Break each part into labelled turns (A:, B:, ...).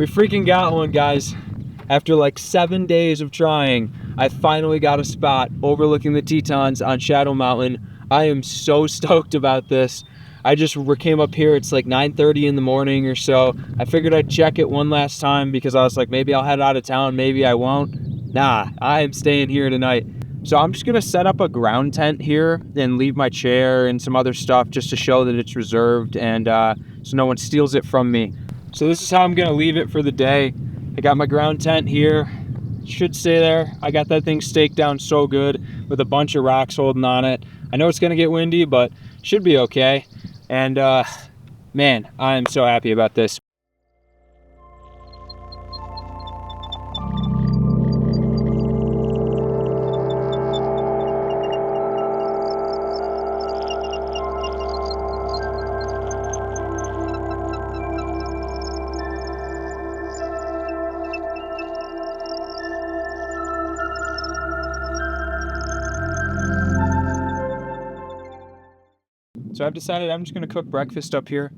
A: We freaking got one, guys. After like 7 days of trying, I finally got a spot overlooking the Tetons on Shadow Mountain. I am so stoked about this. I just came up here, it's like 9:30 in the morning or so. I figured I'd check it one last time because I was like, maybe I'll head out of town, maybe I won't. Nah, I am staying here tonight. So I'm just gonna set up a ground tent here and leave my chair and some other stuff just to show that it's reserved and so no one steals it from me. So this is how I'm gonna leave it for the day. I got my ground tent here. Should stay there. I got that thing staked down so good with a bunch of rocks holding on it. I know it's gonna get windy, but should be okay. And man, I am so happy about this. So I've decided I'm just gonna cook breakfast up here.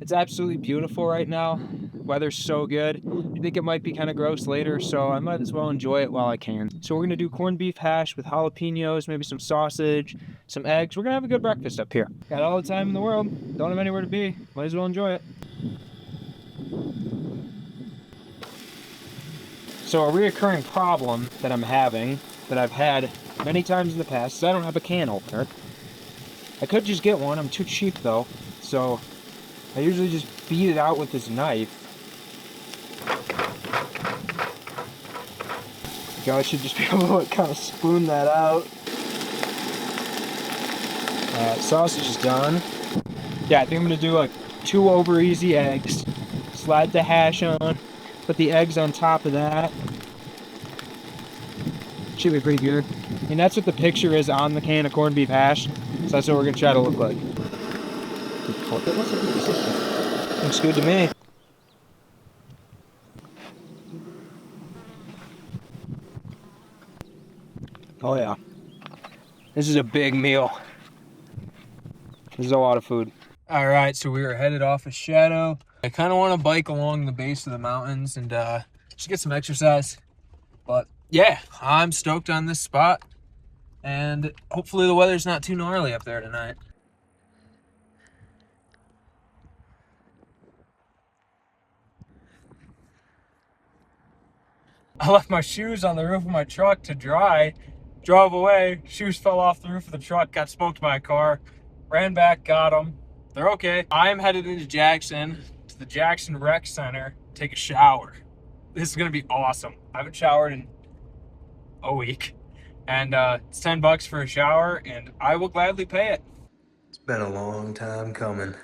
A: It's absolutely beautiful right now. Weather's so good. I think it might be kind of gross later, so I might as well enjoy it while I can. So we're gonna do corned beef hash with jalapenos, maybe some sausage, some eggs. We're gonna have a good breakfast up here. Got all the time in the world. Don't have anywhere to be. Might as well enjoy it. So a reoccurring problem that I'm having, that I've had many times in the past, is I don't have a can opener. I could just get one, I'm too cheap though, so I usually just beat it out with this knife. I should just be able to kind of spoon that out. Sausage is done. Yeah, I think I'm gonna do like 2 over easy eggs, slide the hash on, put the eggs on top of that. Should be pretty good. And that's what the picture is on the can of corned beef hash. So that's what we're gonna try to look like. Looks good to me. Oh yeah. This is a big meal. This is a lot of food. All right, so we are headed off of Shadow. I kind of want to bike along the base of the mountains and just get some exercise. But yeah, I'm stoked on this spot. And hopefully the weather's not too gnarly up there tonight. I left my shoes on the roof of my truck to dry. Drove away, shoes fell off the roof of the truck, got smoked by a car. Ran back, got them. They're okay. I'm headed into Jackson, to the Jackson Rec Center, take a shower. This is gonna be awesome. I haven't showered in a week. And it's $10 for a shower, and I will gladly pay it.
B: It's been a long time coming.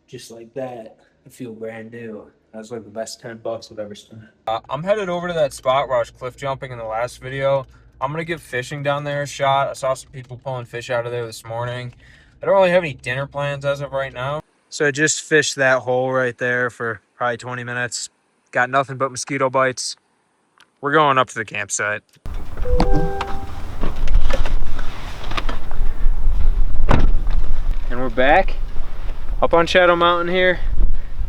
A: Just like that, I feel brand new. That was like the best $10 I've ever spent. I'm headed over to that spot where I was cliff jumping in the last video. I'm gonna give fishing down there a shot. I saw some people pulling fish out of there this morning. I don't really have any dinner plans as of right now. So I just fished that hole right there for probably 20 minutes. Got nothing but mosquito bites. We're going up to the campsite. And we're back up on Shadow Mountain here.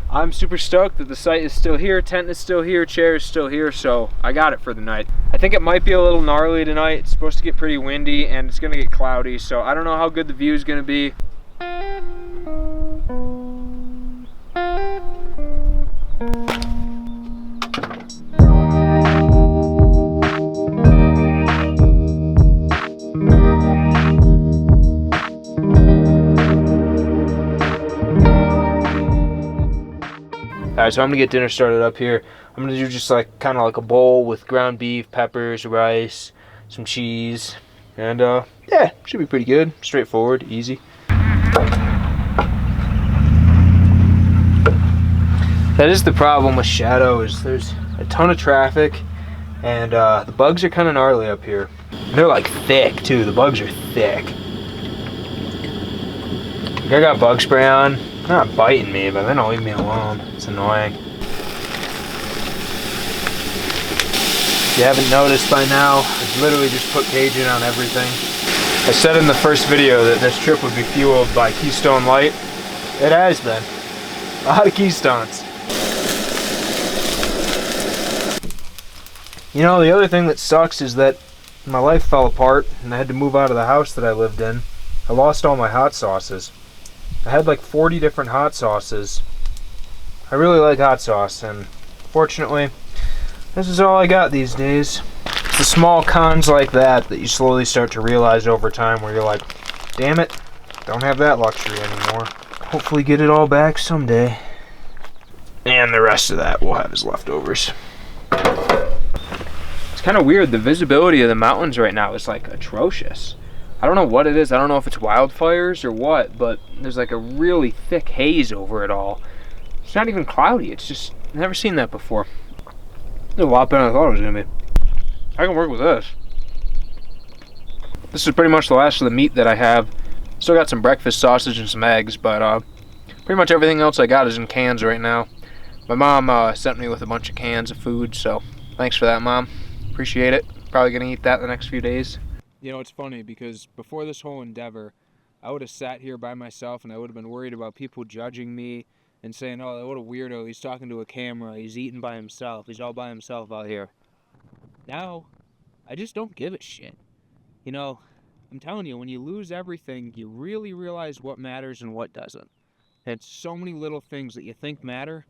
A: I'm super stoked that the site is still here, tent is still here, chair is still here, so I got it for the night. I think it might be a little gnarly tonight. It's supposed to get pretty windy and it's gonna get cloudy, so I don't know how good the view is gonna be. Alright, so I'm gonna get dinner started up here. I'm gonna do just like kind of like a bowl with ground beef, peppers, rice, some cheese, and yeah, should be pretty good. Straightforward, easy. That is the problem with Shadow, is there's a ton of traffic, and the bugs are kind of gnarly up here. And they're like thick too. The bugs are thick. I got bug spray on. They're not biting me, but they don't leave me alone. It's annoying. If you haven't noticed by now, I've literally just put caging on everything. I said in the first video that this trip would be fueled by Keystone Light. It has been. A lot of Keystones. You know, the other thing that sucks is that my life fell apart and I had to move out of the house that I lived in. I lost all my hot sauces. I had like 40 different hot sauces. I really like hot sauce, and fortunately, this is all I got these days. It's the small cons like that that you slowly start to realize over time where you're like, damn it, don't have that luxury anymore. Hopefully get it all back someday. And the rest of that we'll have as leftovers. It's kind of weird. The visibility of the mountains right now is like atrocious. I don't know what it is. I don't know if it's wildfires or what, but there's like a really thick haze over it all. It's not even cloudy. It's just, I've never seen that before. It's a lot better than I thought it was going to be. I can work with this. This is pretty much the last of the meat that I have. Still got some breakfast sausage and some eggs, but pretty much everything else I got is in cans right now. My mom sent me with a bunch of cans of food, so thanks for that, Mom. Appreciate it. Probably going to eat that the next few days. You know, it's funny because before this whole endeavor, I would have sat here by myself and I would have been worried about people judging me and saying, oh, what a weirdo, he's talking to a camera, he's eating by himself, he's all by himself out here. Now, I just don't give a shit. You know, I'm telling you, when you lose everything, you really realize what matters and what doesn't. And so many little things that you think matter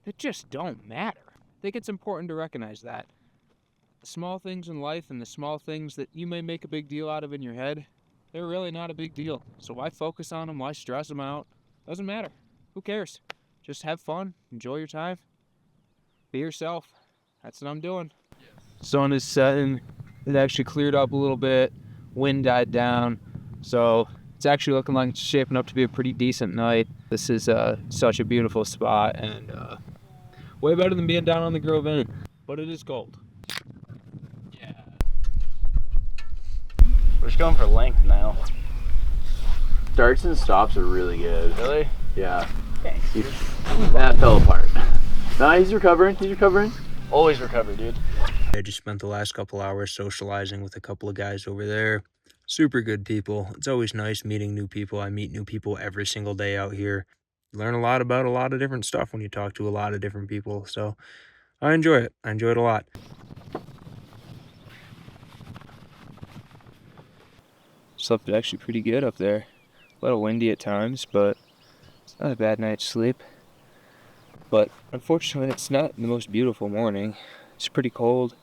A: that just don't matter. I think it's important to recognize that. The small things in life and the small things that you may make a big deal out of in your head, they're really not a big deal. So why focus on them? Why stress them out? Doesn't matter. Who cares? Just have fun. Enjoy your time. Be yourself. That's what I'm doing. Sun is setting. It actually cleared up a little bit. Wind died down. So it's actually looking like it's shaping up to be a pretty decent night. This is such a beautiful spot and way better than being down on the Grove Inn. But it is cold.
C: Yeah. We're just going for length now. Starts and stops are really good. Really? Yeah. Thanks. That fell apart. Nah, he's recovering. He's recovering. Always recover, dude.
A: I just spent the last couple hours socializing with a couple of guys over there. Super good people. It's always nice meeting new people. I meet new people every single day out here. You learn a lot about a lot of different stuff when you talk to a lot of different people. So I enjoy it. I enjoy it a lot. Slept actually pretty good up there. A little windy at times, but it's not a bad night's sleep. But unfortunately, it's not the most beautiful morning. It's pretty cold.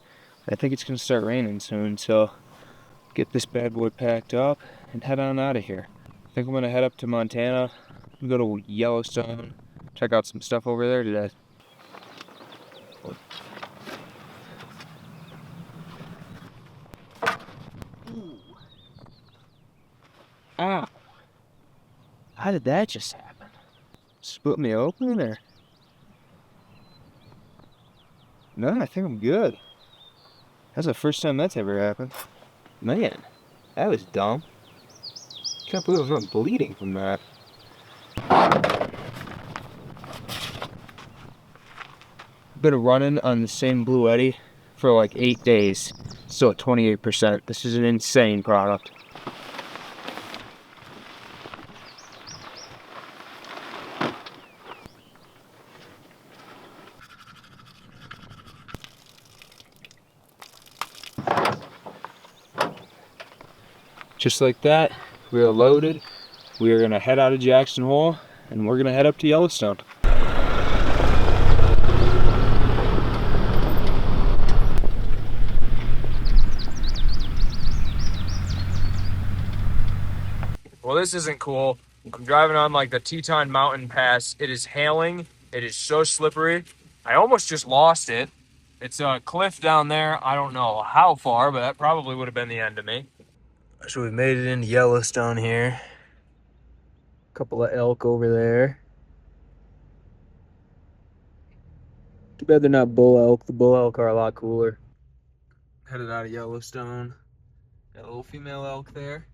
A: I think it's going to start raining soon, so get this bad boy packed up and head on out of here. I think I'm going to head up to Montana and go to Yellowstone, check out some stuff over there today. Ow! How did that just happen? Split me open or? No, I think I'm good. That's the first time that's ever happened. Man, that was dumb. Can't believe I'm bleeding from that. Been running on the same Blue Eddy for like 8 days. Still at 28%. This is an insane product. Just like that, we are loaded. We are gonna head out of Jackson Hole and we're gonna head up to Yellowstone. Well, this isn't cool. I'm driving on like the Teton mountain pass. It is hailing. It is so slippery. I almost just lost it. It's a cliff down there. I don't know how far, but that probably would have been the end of me. So we made it into Yellowstone here. Couple of elk over there. Too bad they're not bull elk. The bull elk are a lot cooler. Headed out of Yellowstone. Got a little female elk there.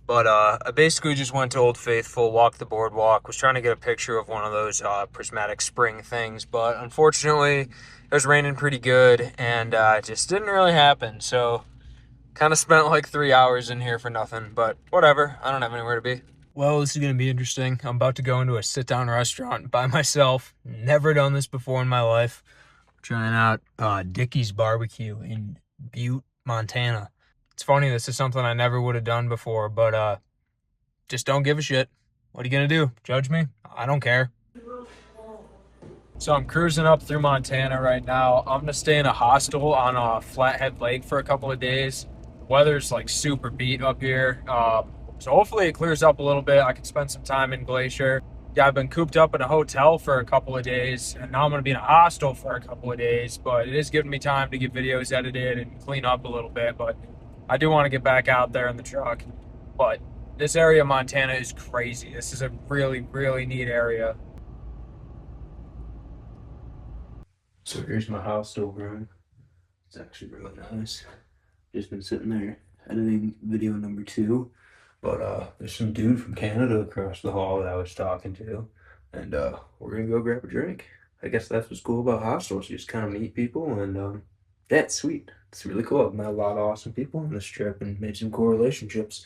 A: But I basically just went to Old Faithful, walked the boardwalk, was trying to get a picture of one of those prismatic spring things, but unfortunately it was raining pretty good and it just didn't really happen. So kind of spent like 3 hours in here for nothing, but whatever. I don't have anywhere to be. Well, this is going to be interesting. I'm about to go into a sit-down restaurant by myself. Never done this before in my life. Trying out Dickie's Barbecue in Butte, Montana. It's funny, this is something I never would have done before, but just don't give a shit. What are you gonna do? Judge me? I don't care. So I'm cruising up through Montana right now. I'm gonna stay in a hostel on a Flathead Lake for a couple of days. The weather's like super beat up here. So hopefully it clears up a little bit. I can spend some time in Glacier. Yeah, I've been cooped up in a hotel for a couple of days, and now I'm gonna be in a hostel for a couple of days, but it is giving me time to get videos edited and clean up a little bit, but I do want to get back out there in the truck. But this area of Montana is crazy. This is a really, really neat area. So here's my hostel room. It's actually really nice. Just been sitting there editing video number 2. But there's some dude from Canada across the hall that I was talking to. And we're gonna go grab a drink. I guess that's what's cool about hostels. You just kind of meet people and yeah, it's sweet. It's really cool. I've met a lot of awesome people on this trip and made some cool relationships.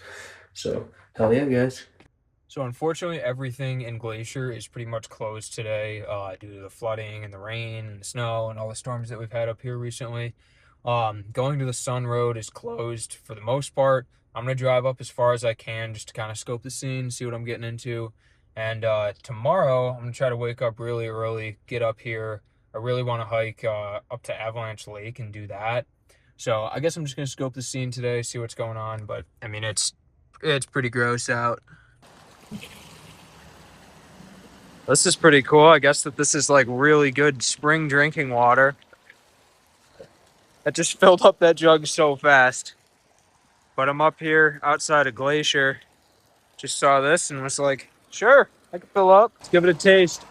A: So hell yeah, guys. So unfortunately, everything in Glacier is pretty much closed today due to the flooding and the rain and the snow and all the storms that we've had up here recently. Going to the Sun Road is closed for the most part. I'm going to drive up as far as I can just to kind of scope the scene, see what I'm getting into. And tomorrow, I'm going to try to wake up really early, get up here. I really want to hike up to Avalanche Lake and do that. So I guess I'm just going to scope the scene today, see what's going on. But, I mean, it's pretty gross out. This is pretty cool. I guess that this is like really good spring drinking water. I just filled up that jug so fast. But I'm up here outside of Glacier. Just saw this and was like, sure, I can fill up. Let's give it a taste.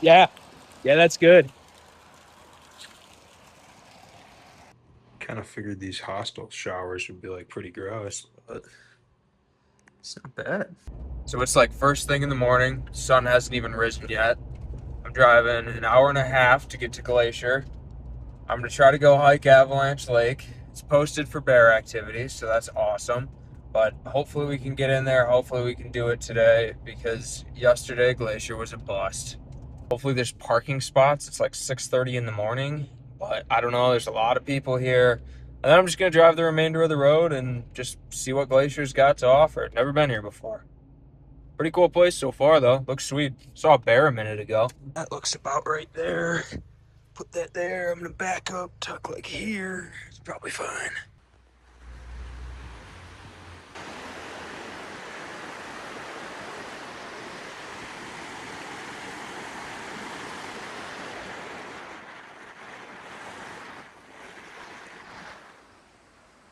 A: Yeah, that's good. Kind of figured these hostel showers would be like pretty gross, but it's not bad. So it's like first thing in the morning. Sun hasn't even risen yet. I'm driving an hour and a half to get to Glacier. I'm gonna try to go hike Avalanche Lake. It's posted for bear activities, so that's awesome. But hopefully we can get in there. Hopefully we can do it today because yesterday Glacier was a bust. Hopefully there's parking spots. It's like 6:30 in the morning, but I don't know. There's a lot of people here. And then I'm just gonna drive the remainder of the road and just see what Glacier's got to offer. Never been here before. Pretty cool place so far though. Looks sweet. Saw a bear a minute ago. That looks about right there. Put that there. I'm gonna back up, tuck like here. It's probably fine.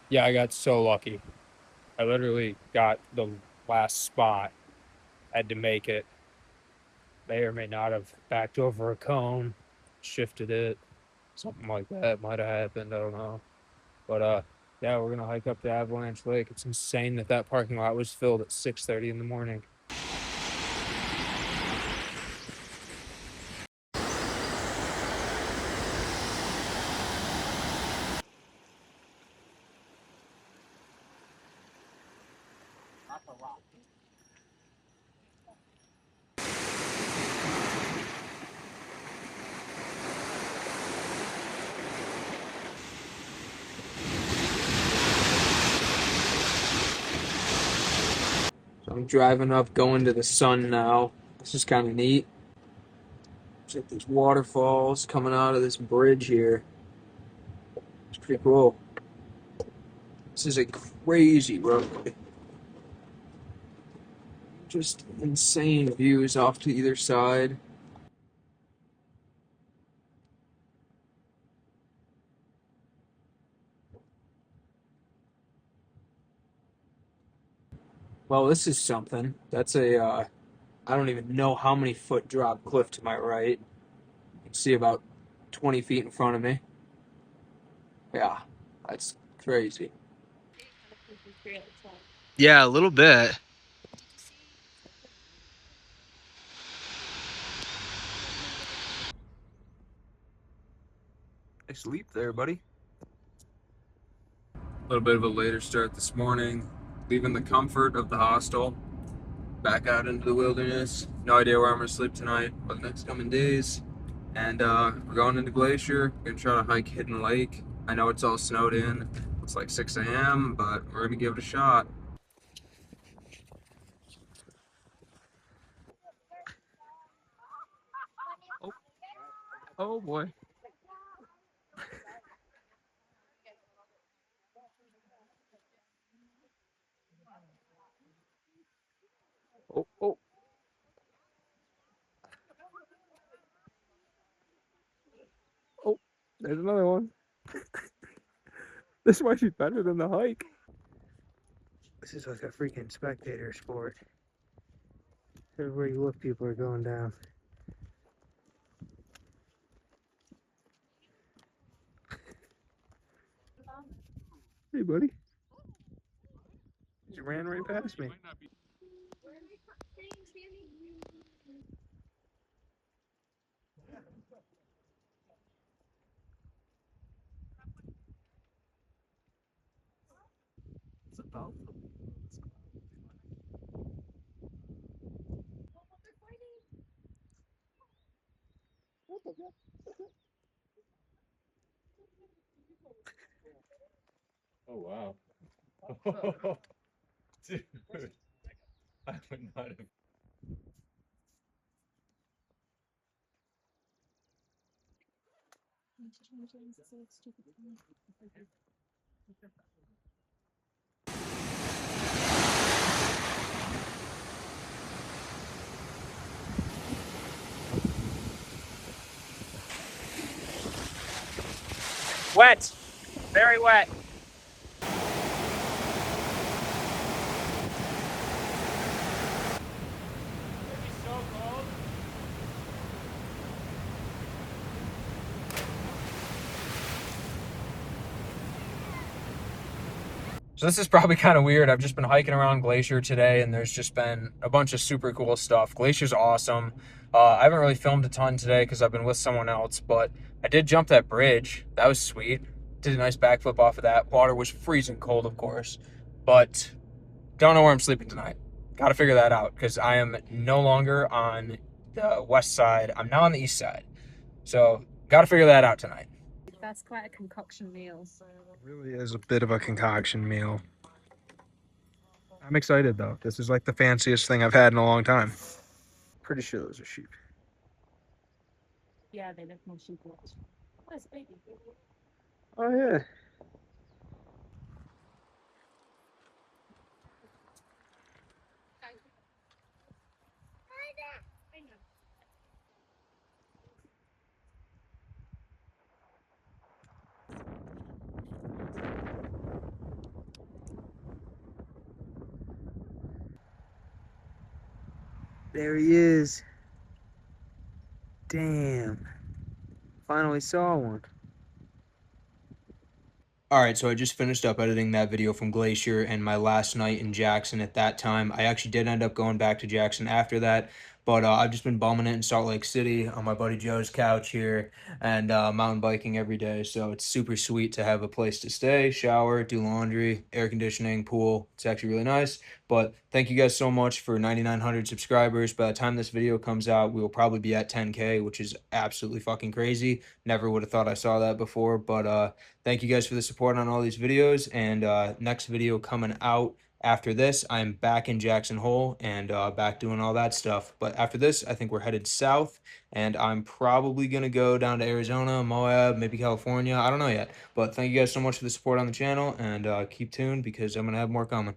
A: Yeah, I got so lucky. I literally got the last spot. Had to make it. May or may not have backed over a cone, shifted it, something like that might have happened. I don't know. But yeah, we're gonna hike up to Avalanche Lake. It's insane that that parking lot was filled at 6:30 in the morning. So I'm driving up, going to the sun now. This is kind of neat. There's like these waterfalls coming out of this bridge here. It's pretty cool. This is a crazy road. Just insane views off to either side. Well, this is something. That's a, I don't even know how many foot drop cliff to my right. You can see about 20 feet in front of me. Yeah, that's crazy. Yeah, a little bit. Nice leap there, buddy. A little bit of a later start this morning. Leaving the comfort of the hostel. back out into the wilderness. No idea where I'm gonna sleep tonight or the next coming days. And we're going into Glacier. We're gonna try to hike Hidden Lake. I know it's all snowed in. It's like 6 a.m., but we're gonna give it a shot. Oh, oh boy. Oh, oh. Oh, there's another one. This might be better than the hike.
B: This is like a freaking spectator sport. Everywhere you look, people are going down.
A: Hey, buddy. You ran right past me.
D: Oh wow. Dude, I would not have.
A: Wet. Very wet. So this is probably kind of weird. I've just been hiking around Glacier today, and there's just been a bunch of super cool stuff. Glacier's awesome. I haven't really filmed a ton today because I've been with someone else, but I did jump that bridge. That was sweet. Did a nice backflip off of that. Water was freezing cold, of course, but don't know where I'm sleeping tonight. Got to figure that out because I am no longer on the west side. I'm now on the east side. So got to figure that out tonight.
E: That's quite a concoction meal.
A: It really is a bit of a concoction meal. I'm excited though. This is like the fanciest thing I've had in a long time. Pretty sure those are sheep.
E: Yeah, they look more sheep. Where's the baby?
A: Oh yeah.
B: There he is. Damn. Finally saw one.
A: Alright, so I just finished up editing that video from Glacier and my last night in Jackson at that time. I actually did end up going back to Jackson after that, but I've just been bumming it in Salt Lake City on my buddy Joe's couch here and mountain biking every day. So it's super sweet to have a place to stay, shower, do laundry, air conditioning, pool. It's actually really nice. But thank you guys so much for 9,900 subscribers. By the time this video comes out, we will probably be at 10K, which is absolutely fucking crazy. Never would have thought I saw that before, but thank you guys for the support on all these videos, and next video coming out after this, I'm back in Jackson Hole and back doing all that stuff. But after this, I think we're headed south, and I'm probably going to go down to Arizona, Moab, maybe California. I don't know yet. But thank you guys so much for the support on the channel, and keep tuned because I'm going to have more coming.